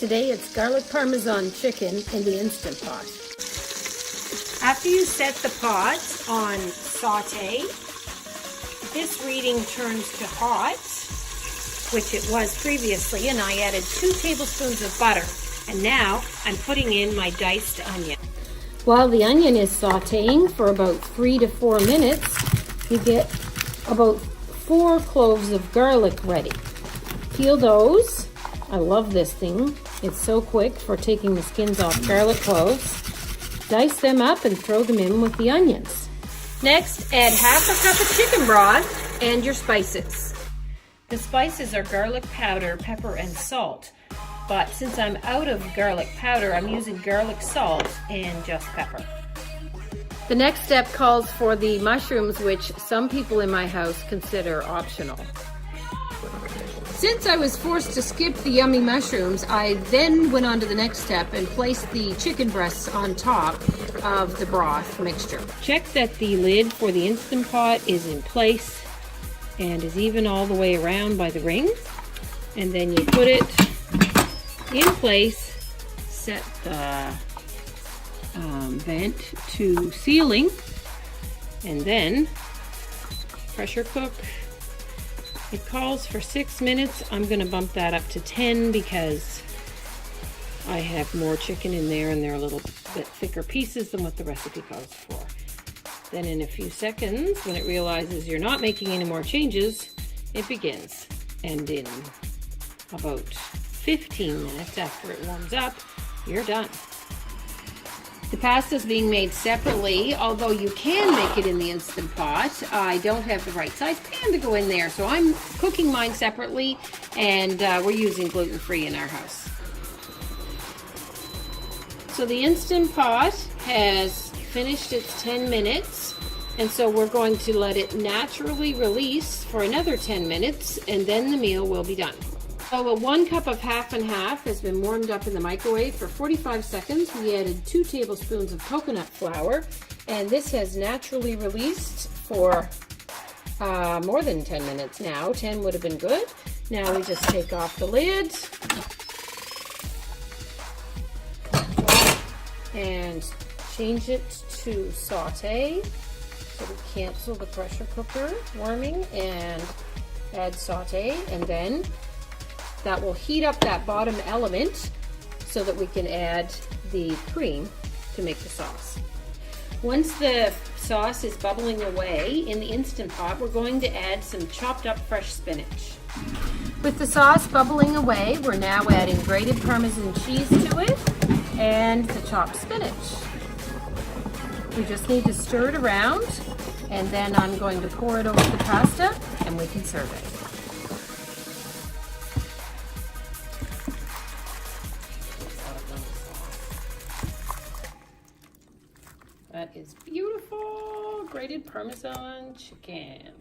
Today it's garlic Parmesan chicken in the Instant Pot. After you set the pot on saute, this reading turns to hot, which it was previously, and I added 2 tablespoons of butter. And now I'm putting in my diced onion. While the onion is sauteing for about 3 to 4 minutes, you get about 4 cloves of garlic ready. Peel those. I love this thing. It's so quick for taking the skins off garlic cloves. Dice them up and throw them in with the onions. Next, add half a cup of chicken broth and your spices. The spices are garlic powder, pepper, and salt. But since I'm out of garlic powder, I'm using garlic salt and just pepper. The next step calls for the mushrooms, which some people in my house consider optional. Since I was forced to skip the yummy mushrooms, I then went on to the next step and placed the chicken breasts on top of the broth mixture. Check that the lid for the Instant Pot is in place and is even all the way around by the ring. And then you put it in place, set the vent to sealing, and then pressure cook. It calls for 6 minutes. I'm going to bump that up to 10 because I have more chicken in there and they're a little bit thicker pieces than what the recipe calls for. Then in a few seconds, when it realizes you're not making any more changes, it begins. And in about 15 minutes after it warms up, you're done. The pasta is being made separately, although you can make it in the Instant Pot. I don't have the right size pan to go in there, so I'm cooking mine separately, and we're using gluten-free in our house. So the Instant Pot has finished its 10 minutes, and so we're going to let it naturally release for another 10 minutes, and then the meal will be done. So 1 cup of half and half has been warmed up in the microwave for 45 seconds. We added 2 tablespoons of coconut flour, and this has naturally released for more than 10 minutes now. 10 would have been good. Now we just take off the lid and change it to saute. So we cancel the pressure cooker warming and add saute, and then that will heat up that bottom element so that we can add the cream to make the sauce. Once the sauce is bubbling away in the Instant Pot, we're going to add some chopped up fresh spinach. With the sauce bubbling away, we're now adding grated Parmesan cheese to it and the chopped spinach. We just need to stir it around, and then I'm going to pour it over the pasta and we can serve it. That is beautiful grated Parmesan chicken.